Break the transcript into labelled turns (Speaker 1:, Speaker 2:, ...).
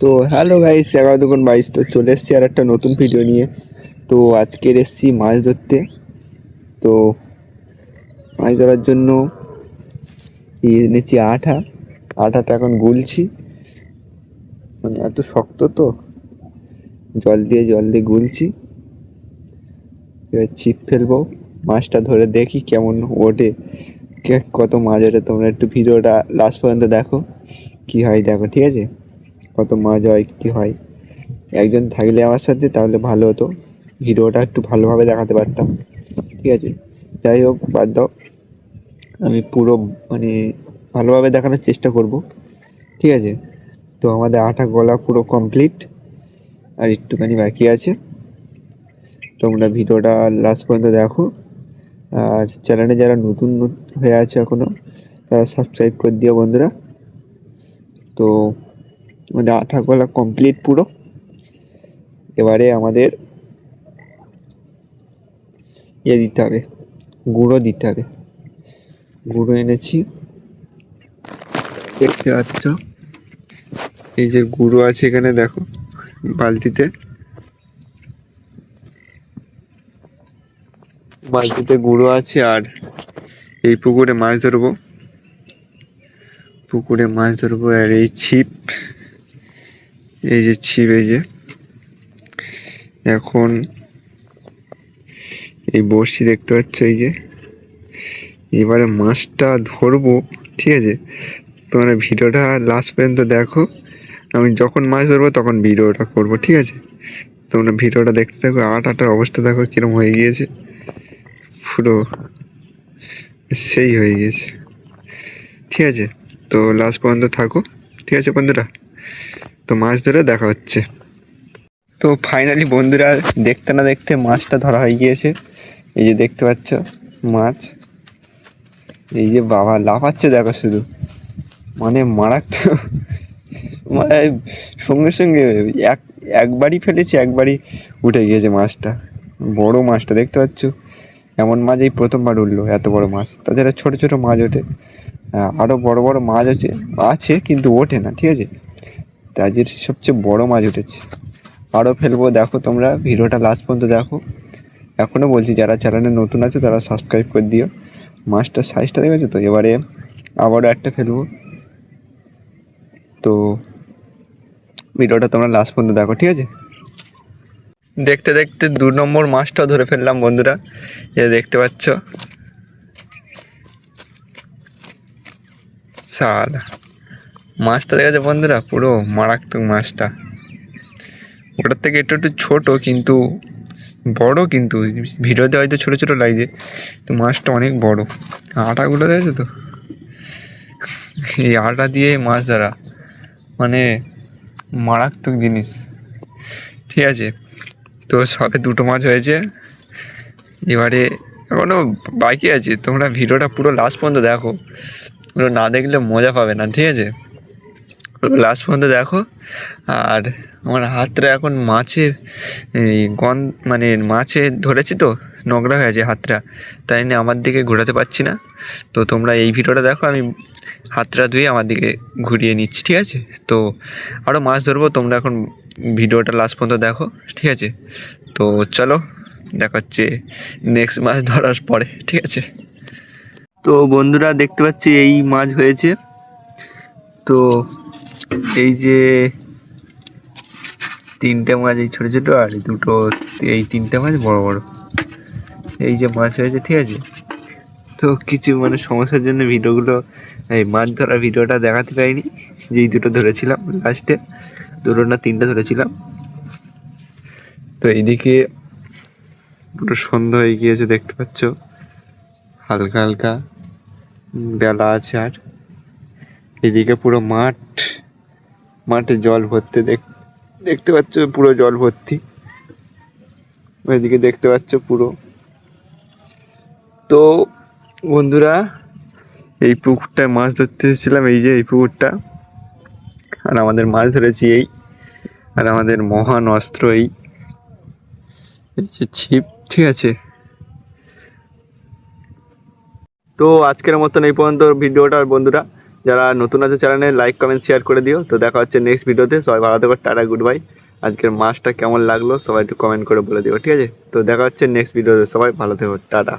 Speaker 1: তো hello guys, 11 তো চলে এসছি আর একটা নতুন ভিডিও নিয়ে। তো আজকের এসছি মাছ ধরতে। তো মাছ ধরার জন্য এনেছি আঠাটা এখন গুলছি, মানে এত শক্ত তো জল দিয়ে গুলছি। এবার ছিপ ফেলবো, মাছটা ধরে দেখি কেমন ওঠে, কত মাছ ওঠে। তোমরা একটু ভিডিওটা লাস্ট পর্যন্ত দেখো, কি হয় দেখো, ঠিক আছে? কত মাছ হয় কি হয়, একজন থাকলে আমার সাথে তাহলে ভালো হতো, ভিডিওটা একটু ভালোভাবে দেখাতে পারতাম, ঠিক আছে? যাই হোক, বাদ দাও, আমি পুরো মানে ভালোভাবে দেখানোর চেষ্টা করব, ঠিক আছে? তো আমাদের আটা গলা পুরো কমপ্লিট, আর একটুখানি বাকি আছে। তোমরা ভিডিওটা লাস্ট পর্যন্ত দেখো, আর চ্যানেলে যারা নতুন হয়ে আছে এখনও, তারা সাবস্ক্রাইব করে দিও বন্ধুরা। তো আমাদের আটা গলা কমপ্লিট পুরো। এবারে আমাদের দিতে হবে, গুঁড়ো দিতে হবে। গুঁড়ো এনেছি, দেখতে পাচ্ছ, এই যে গুঁড়ো আছে এখানে দেখো বালতিতে। গুঁড়ো আছে, আর এই পুকুরে মাছ ধরবো, আর এই ছিপ, এই যে ছিপ, এই যে এখন এই বড়শি দেখতে পাচ্ছ, এই যে এবারে মাছটা ধরবো, ঠিক আছে? তোমরা ভিডিওটা লাস্ট পর্যন্ত দেখো, আমি যখন মাছ ধরবো তখন ভিডিওটা করবো, ঠিক আছে? তোমরা ভিডিওটা দেখতে থাকো। আটার অবস্থা দেখো কিরম হয়ে গিয়েছে, পুরো সেই হয়ে গিয়েছে, ঠিক আছে? তো লাস্ট পর্যন্ত থাকো, ঠিক আছে বন্ধুরা? তো মাছ ধরে দেখা হচ্ছে। তো ফাইনালি বন্ধুরা, দেখতে না দেখতে মাছটা ধরা হয়ে গিয়েছে। এই যে দেখতে পাচ্ছ মাছ, এই যে বাবা লাফাচ্ছে দেখো শুধু, মানে মারাত্মক, মানে সঙ্গে সঙ্গে একবারই ফেলেছি, একবারই উঠে গিয়েছে মাছটা। বড় মাছটা দেখতে পাচ্ছ, এমন মাছ এই প্রথমবার উঠলো, এত বড় মাছ। তাছাড়া ছোট ছোট মাছ ওঠে, আরও বড় বড় মাছ আছে কিন্তু ওঠে না, ঠিক আছে? আজকের সবচেয়ে বড় মাছ উঠেছে। আরও ফেলবো, দেখো তোমরা ভিডিওটা লাস্ট পর্যন্ত দেখো। এখনও বলছি, যারা চ্যানেলে নতুন আছে তারা সাবস্ক্রাইব করে দিও। মাছটার সাইজটা দেখেছো তো? এবারে আবারও একটা ফেলবো। তো ভিডিওটা তোমরা লাস্ট পর্যন্ত দেখো, ঠিক আছে? দেখতে দেখতে 2 নম্বর মাছটাও ধরে ফেললাম বন্ধুরা, এ দেখতে পাচ্ছ, সালা মাছটা দেখেছো বন্ধুরা? পুরো মারাত্মক মাছটা। ওটার থেকে একটু একটু ছোটো, কিন্তু বড়, কিন্তু ভিডিওতে হয়তো ছোটো ছোটো লাগছে, তো মাছটা অনেক বড়। আটাগুলো দেখেছো তো? এই আটা দিয়ে মাছ ধরা মানে মারাত্মক জিনিস, ঠিক আছে? তো সবে 2টো মাছ হয়েছে, এবারে এখনও বাকি আছে। তোমরা ভিডিওটা পুরো লাস্ট পর্যন্ত দেখো, পুরো না দেখলে মজা পাবে না, ঠিক আছে? পুরো লাস্ট পর্যন্ত দেখো। আর আমার হাতটা এখন মাছে এই মানে মাছে ধরেছি তো, নোংরা হয়ে আছে হাতটা, তাই নিয়ে আমার দিকে ঘোরাতে পারছি না। তো তোমরা এই ভিডিওটা দেখো, আমি হাতটা ধুয়ে আমার দিকে ঘুরিয়ে নিচ্ছি, ঠিক আছে? তো আরও মাছ ধরবো, তোমরা এখন ভিডিওটা লাস্ট পর্যন্ত দেখো, ঠিক আছে? তো চলো, দেখা হচ্ছে নেক্সট মাছ ধরার পরে, ঠিক আছে? তো বন্ধুরা দেখতে পাচ্ছি এই মাছ হয়েছে। তো এই যে 3টে মাছ, এই ছোটো ছোটো, আর দুটো, এই 3টে মাছ বড় বড়, এই যে মাছ হয়েছে, ঠিক আছে? তো কিছু মানে সমস্যার জন্য ভিডিওগুলো, এই মাছ ধরার ভিডিওটা দেখাতে পারিনি। যেই 2টো ধরেছিলাম লাস্টে, 2টো না 3টে ধরেছিলাম। তো এইদিকে পুরো সন্ধ্যা হয়ে গিয়েছে, দেখতে পাচ্ছ, হালকা হালকা বেলা আছে। আর এদিকে পুরো মাঠে জল ভর্তি, দেখতে পাচ্ছ পুরো জল ভর্তি, ওইদিকে দেখতে পাচ্ছ পুরো। তো বন্ধুরা, এই পুকুরটায় মাছ ধরতে এসেছিলাম, এই যে এই পুকুরটা, আর আমাদের মাছ ধরেছি এই, আর আমাদের মহান অস্ত্র এই যে ছিপ, ঠিক আছে? তো আজকের মতন এই পর্যন্ত ভিডিওটা বন্ধুরা।
Speaker 2: যারা নতুন আছে চ্যানেলে লাইক কমেন্ট শেয়ার করে দিও। তো দেখা হচ্ছে নেক্সট ভিডিওতে। সবাই ভালো থেকো, টাটা, গুড বাই। আজকের মাছটা কেমন লাগলো সবাই একটু কমেন্ট করে বলে দিও, ঠিক আছে? তো দেখা হচ্ছে নেক্সট ভিডিওতে, সবাই ভালো থেকো, টাটা।